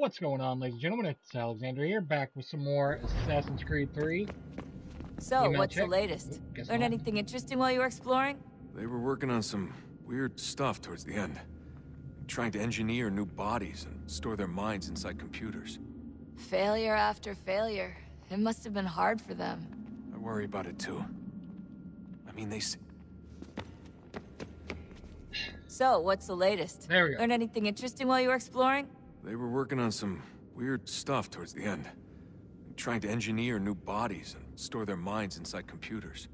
What's going on, ladies and gentlemen? It's Alexander here, back with some more Assassin's Creed 3. So, Email what's the check. latest? Guess Learn not. anything interesting while you were exploring? They were working on some weird stuff towards the end. Trying to engineer new bodies and store their minds inside computers. Failure after failure. It must have been hard for them. I worry about it too. I mean, So, what's the latest? There we go. Learn anything interesting while you were exploring? They were working on some weird stuff towards the end. Trying to engineer new bodies and store their minds inside computers.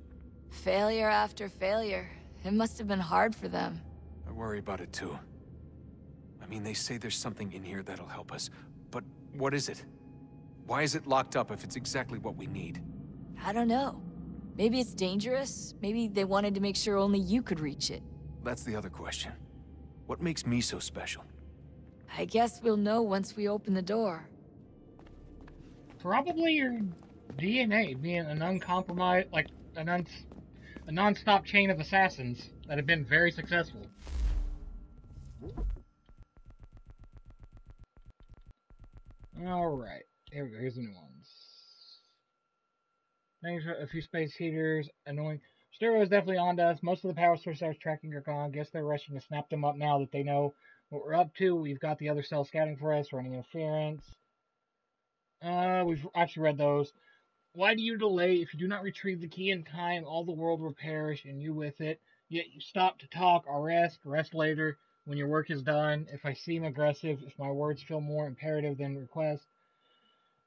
Failure after failure. It must have been hard for them. I worry about it too. I mean, they say there's something in here that'll help us, but what is it? Why is it locked up if it's exactly what we need? I don't know. Maybe it's dangerous. Maybe they wanted to make sure only you could reach it. That's the other question. What makes me so special? I guess we'll know once we open the door. Probably your DNA being an uncompromised, like a non-stop chain of assassins that have been very successful. Alright, here we go, here's the new ones. Thanks for a few space heaters, annoying. Stereo is definitely on to us. Most of the power sources tracking are gone. Guess they're rushing to snap them up now that they know what we're up to. We've got the other cell scouting for us, running interference. We've actually read those. Why do you delay? If you do not retrieve the key in time, all the world will perish, and you with it. Yet you stop to talk or rest later, when your work is done. If I seem aggressive, if my words feel more imperative than requests,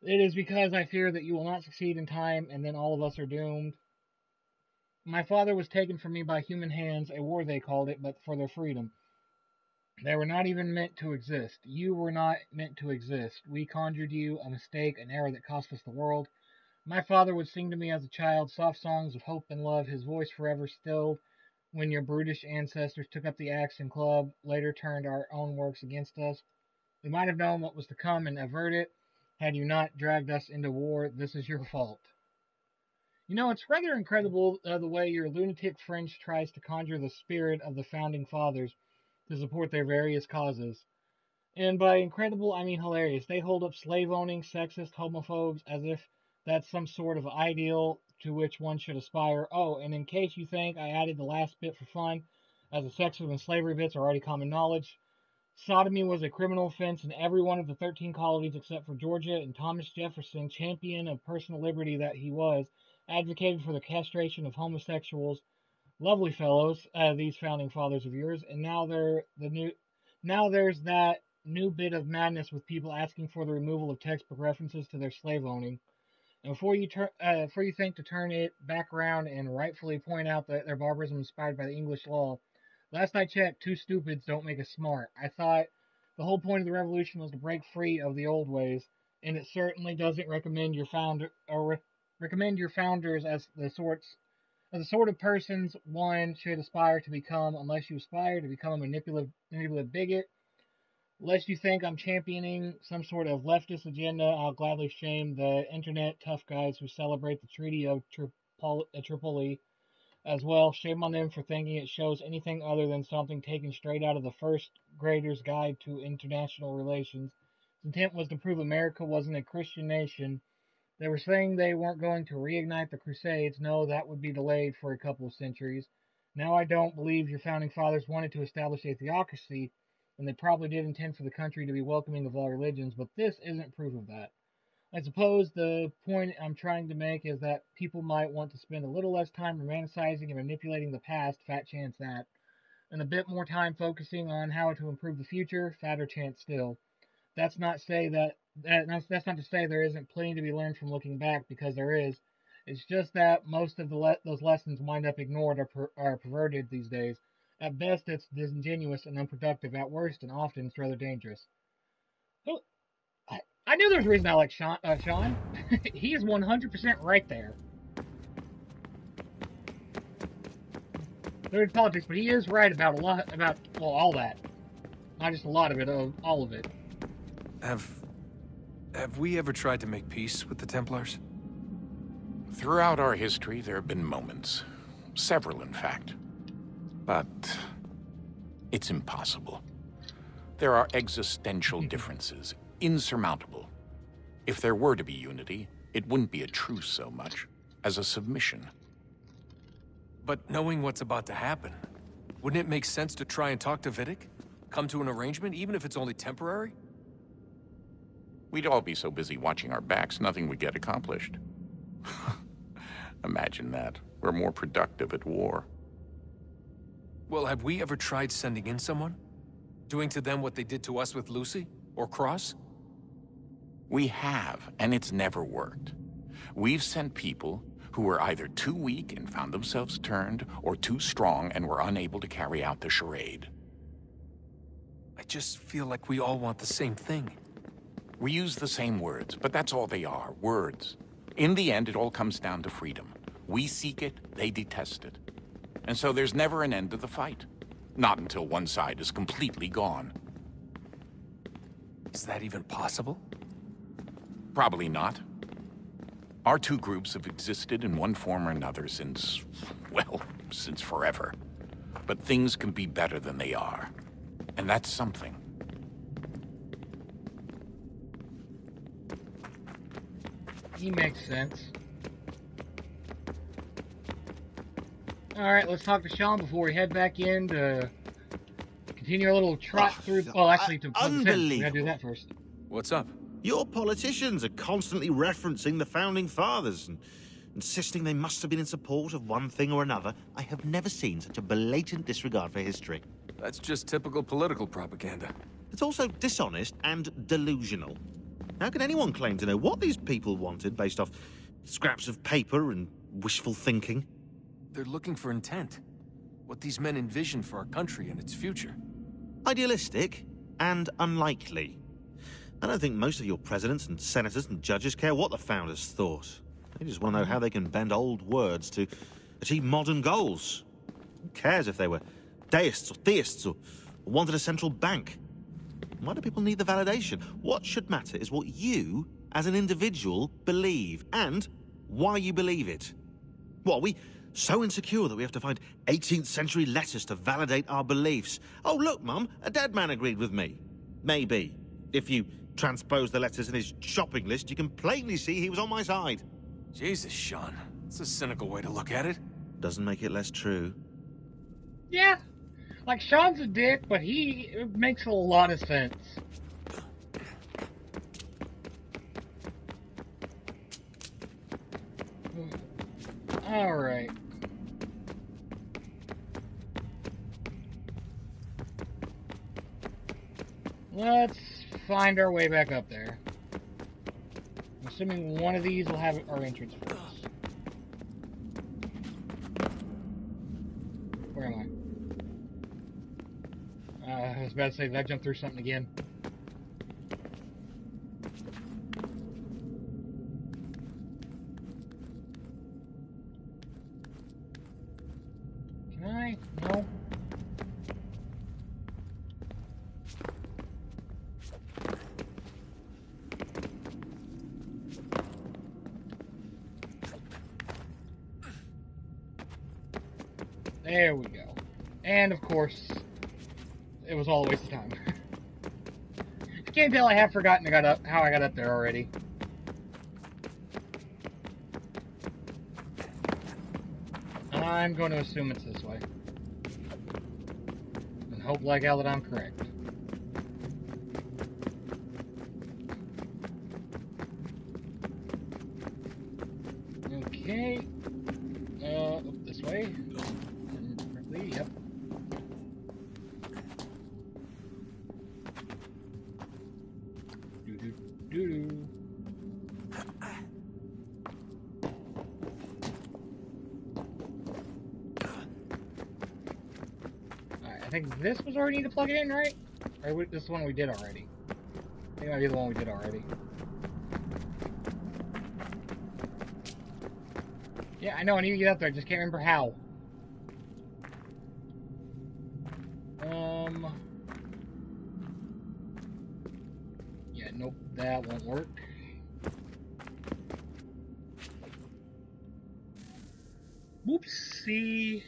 it is because I fear that you will not succeed in time, and then all of us are doomed. My father was taken from me by human hands, a war they called it, but for their freedom. They were not even meant to exist. You were not meant to exist. We conjured you, a mistake, an error that cost us the world. My father would sing to me as a child soft songs of hope and love, his voice forever stilled when your brutish ancestors took up the axe and club, later turned our own works against us. We might have known what was to come and avert it, had you not dragged us into war. This is your fault. You know, it's rather incredible the way your lunatic French tries to conjure the spirit of the founding fathers to support their various causes. And by incredible, I mean hilarious. They hold up slave-owning, sexist, homophobes as if that's some sort of ideal to which one should aspire. Oh, and in case you think I added the last bit for fun, as the sexism and slavery bits are already common knowledge, sodomy was a criminal offense in every one of the 13 colonies except for Georgia, and Thomas Jefferson, champion of personal liberty that he was, advocated for the castration of homosexuals. Lovely fellows, these founding fathers of yours, and now there's that new bit of madness with people asking for the removal of textbook references to their slave owning. And before you think to turn it back around and rightfully point out that their barbarism inspired by the English law, last I checked, two stupids don't make us smart. I thought the whole point of the revolution was to break free of the old ways, and it certainly doesn't recommend your founders as the sort of persons one should aspire to become, unless you aspire to become a manipulative bigot. Lest you think I'm championing some sort of leftist agenda, I'll gladly shame the internet tough guys who celebrate the Treaty of Tripoli as well. Shame on them for thinking it shows anything other than something taken straight out of the first grader's guide to international relations. Its intent was to prove America wasn't a Christian nation. They were saying they weren't going to reignite the Crusades. No, that would be delayed for a couple of centuries. Now I don't believe your founding fathers wanted to establish a theocracy, and they probably did intend for the country to be welcoming of all religions, but this isn't proof of that. I suppose the point I'm trying to make is that people might want to spend a little less time romanticizing and manipulating the past, fat chance that, and a bit more time focusing on how to improve the future, fatter chance still. That's not to say there isn't plenty to be learned from looking back, because there is. It's just that most of those lessons wind up ignored or perverted these days. At best, it's disingenuous and unproductive. At worst, and often, it's rather dangerous. I knew there was a reason I like Sean. He is 100% right there. There's politics, but he is right about all that. Not just a lot of it, all of it. Have we ever tried to make peace with the Templars? Throughout our history, there have been moments. Several, in fact. But it's impossible. There are existential differences, insurmountable. If there were to be unity, it wouldn't be a truce so much as a submission. But knowing what's about to happen, wouldn't it make sense to try and talk to Vidic? Come to an arrangement, even if it's only temporary? We'd all be so busy watching our backs, nothing would get accomplished. Imagine that. We're more productive at war. Well, have we ever tried sending in someone? Doing to them what they did to us with Lucy? Or Cross? We have, and it's never worked. We've sent people who were either too weak and found themselves turned, or too strong and were unable to carry out the charade. I just feel like we all want the same thing. We use the same words, but that's all they are, words. In the end, it all comes down to freedom. We seek it, they detest it. And so there's never an end to the fight. Not until one side is completely gone. Is that even possible? Probably not. Our two groups have existed in one form or another since, well, since forever. But things can be better than they are. And that's something. He makes sense. Alright, let's talk to Sean before we head back in to continue our little trot through... Well, actually, to unbelievable. we gotta do that first. What's up? Your politicians are constantly referencing the Founding Fathers and insisting they must have been in support of one thing or another. I have never seen such a blatant disregard for history. That's just typical political propaganda. It's also dishonest and delusional. How can anyone claim to know what these people wanted based off scraps of paper and wishful thinking? They're looking for intent. What these men envision for our country and its future. Idealistic and unlikely. I don't think most of your presidents and senators and judges care what the founders thought. They just want to know how they can bend old words to achieve modern goals. Who cares if they were deists or theists or wanted a central bank? Why do people need the validation? What should matter is what you, as an individual, believe, and why you believe it. What, are we so insecure that we have to find 18th century letters to validate our beliefs? Oh, look, Mum, a dead man agreed with me. Maybe. If you transpose the letters in his shopping list, you can plainly see he was on my side. Jesus, Sean. It's a cynical way to look at it. Doesn't make it less true. Yeah. Like, Sean's a dick, but it makes a lot of sense. Alright. Let's find our way back up there. I'm assuming one of these will have our entrance for us. Where am I? I was about to say, did I jump through something again? Can I? No. There we go. And of course, it was all a waste of time. I can't tell I have forgotten how I got up there already. I'm going to assume it's this way. And hope like hell that I'm correct. Okay. This way. Yep. Doo-doo-doo-doo. Alright, I think this was already to plug it in, right? Or this is one we did already. I think it might be the one we did already. Yeah, I know, I need to get up there, I just can't remember how. Yeah, nope, that won't work. Whoopsie.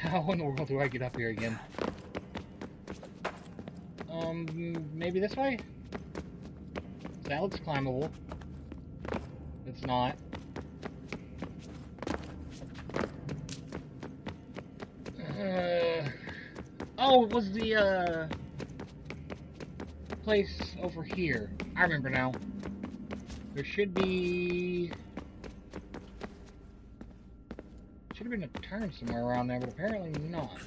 How in the world do I get up here again? Maybe this way? That looks climbable. It's not. Oh, it was the, place over here. I remember now. There should be... Should have been a turn somewhere around there, but apparently not.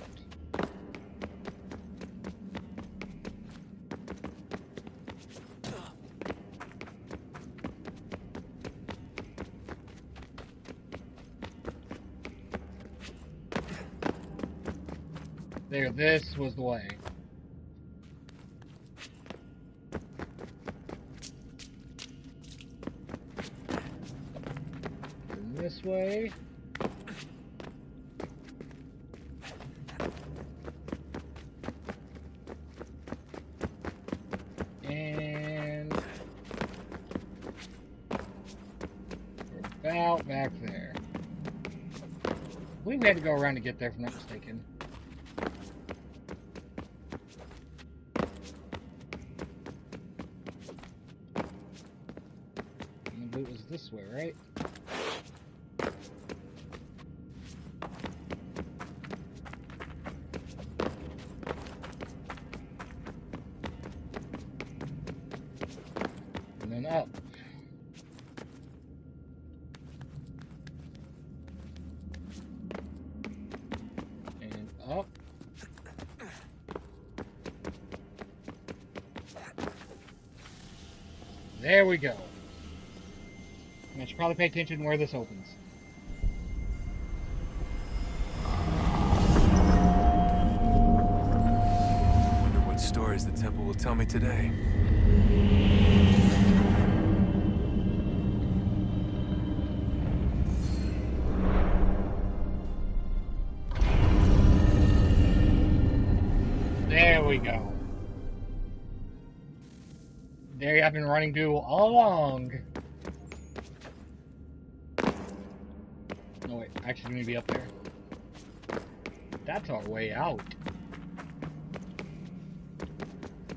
There, this was the way. And this way. And we're about back there. We had to go around to get there, if I'm not mistaken. It was this way, right? And then up. And up. There we go. I should probably pay attention where this opens. Wonder what stories the temple will tell me today. There we go. There I've been running to all along. No, wait, actually, going to be up there. That's our way out.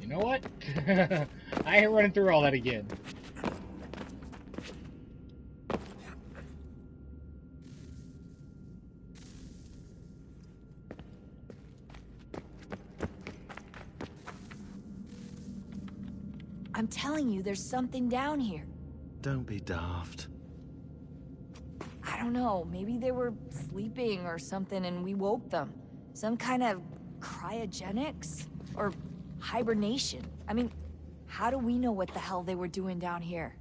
You know what? I ain't running through all that again. I'm telling you, there's something down here. Don't be daft. I don't know, maybe they were sleeping or something and we woke them. Some kind of cryogenics? Or hibernation? I mean, how do we know what the hell they were doing down here?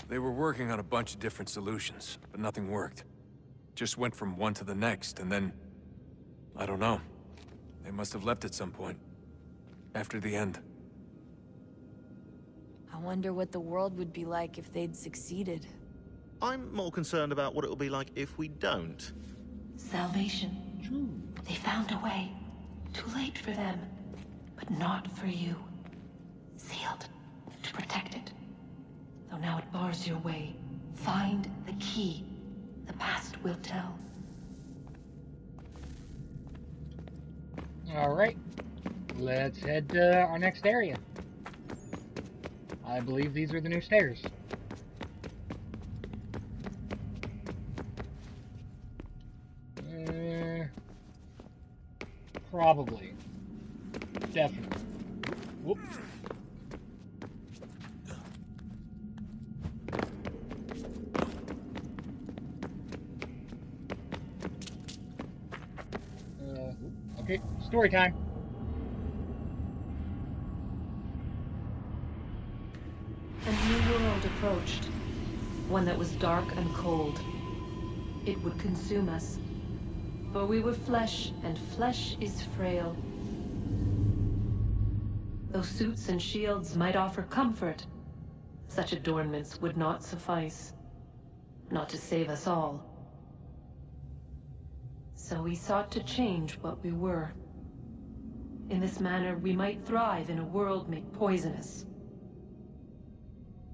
They were working on a bunch of different solutions, but nothing worked. Just went from one to the next, and then... I don't know. They must have left at some point. After the end. I wonder what the world would be like if they'd succeeded. I'm more concerned about what it will be like if we don't. Salvation. They found a way. Too late for them, but not for you. Sealed to protect it. Though now it bars your way. Find the key. The past will tell. Alright. Let's head to our next area. I believe these are the new stairs. Probably. Definitely. Whoop. Okay, story time. A new world approached. One that was dark and cold. It would consume us. For we were flesh, and flesh is frail. Though suits and shields might offer comfort, such adornments would not suffice. Not to save us all. So we sought to change what we were. In this manner, we might thrive in a world made poisonous.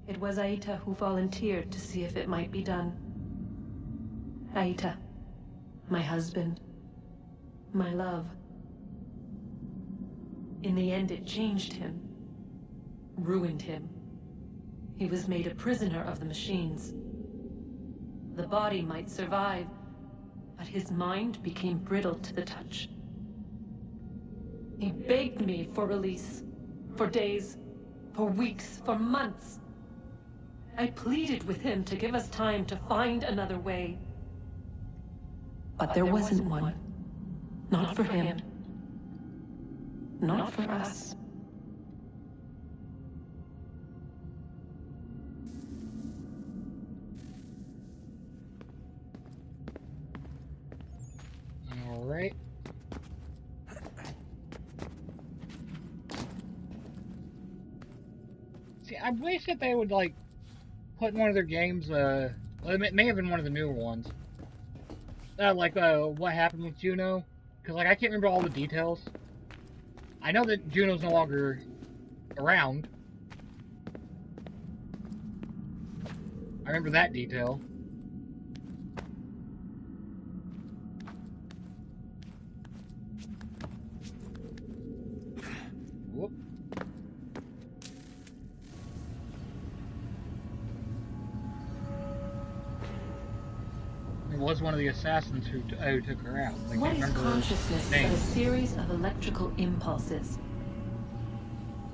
It was Aita who volunteered to see if it might be done. Aita, my husband. my love. In the end, it changed him. Ruined him. He was made a prisoner of the machines. The body might survive, but his mind became brittle to the touch. He begged me for release. For days, for weeks, for months. I pleaded with him to give us time to find another way. But there wasn't one. Not for him. Not for us. All right. See, I wish that they would, like, put in one of their games, well, it may have been one of the newer ones. What happened with Juno. Because, like, I can't remember all the details. I know that Juno's no longer around. I remember that detail. Whoop. It was one of the assassins who took her out. I What can't is remember her consciousness name. but a series of electrical impulses?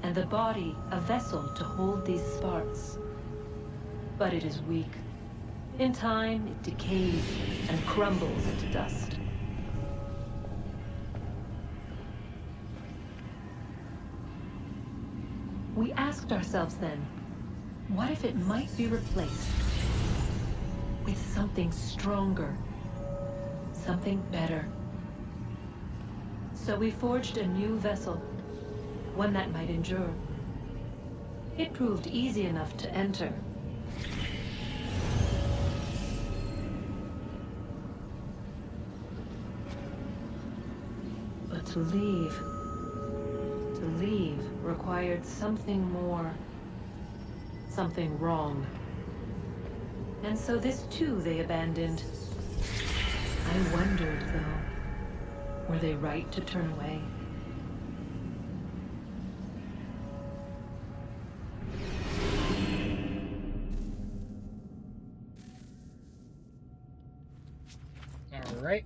And the body a vessel to hold these sparks. But it is weak. In time, it decays and crumbles into dust. We asked ourselves then, what if it might be replaced with something stronger, something better? So we forged a new vessel, one that might endure. It proved easy enough to enter. But to leave required something more, something wrong. And so this too they abandoned. I wondered, though, were they right to turn away? All right.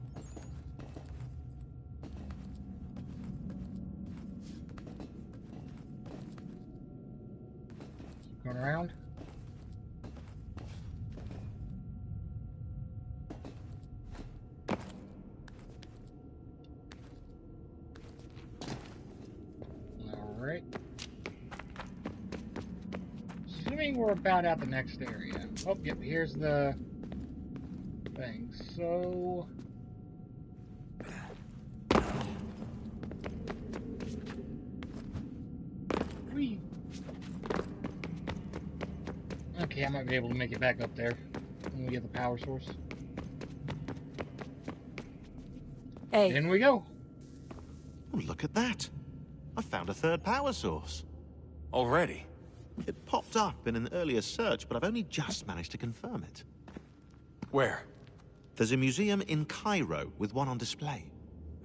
Going around. All right. Assuming we're about at the next area. Oh, yep, here's the thing. So... Okay, I might be able to make it back up there when we get the power source. Hey. In we go. Oh, look at that. I found a third power source. Already? It popped up in an earlier search, but I've only just managed to confirm it. Where? There's a museum in Cairo with one on display.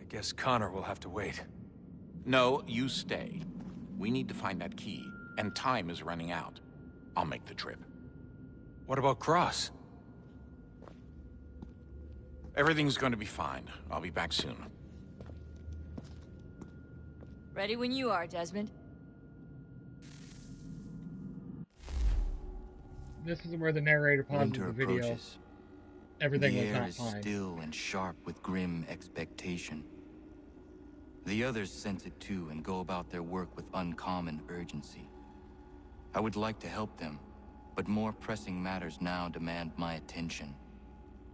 I guess Connor will have to wait. No, you stay. We need to find that key, and time is running out. I'll make the trip. What about Cross? Everything's going to be fine. I'll be back soon. Ready when you are, Desmond. This is where the narrator pauses Winter the video. approaches. Everything The was air not is fine. still and sharp with grim expectation. The others sense it too and go about their work with uncommon urgency. I would like to help them, but more pressing matters now demand my attention.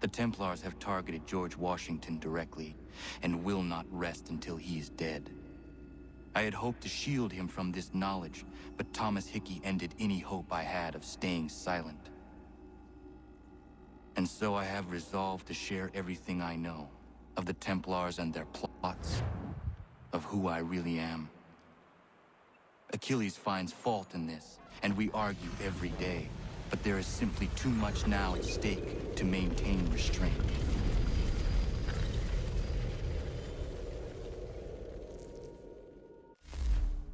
The Templars have targeted George Washington directly, and will not rest until he is dead. I had hoped to shield him from this knowledge, but Thomas Hickey ended any hope I had of staying silent. And so I have resolved to share everything I know of the Templars and their plots, of who I really am. Achilles finds fault in this, and we argue every day, but there is simply too much now at stake to maintain restraint.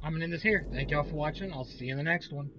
I'm gonna end this here. Thank y'all for watching. I'll see you in the next one.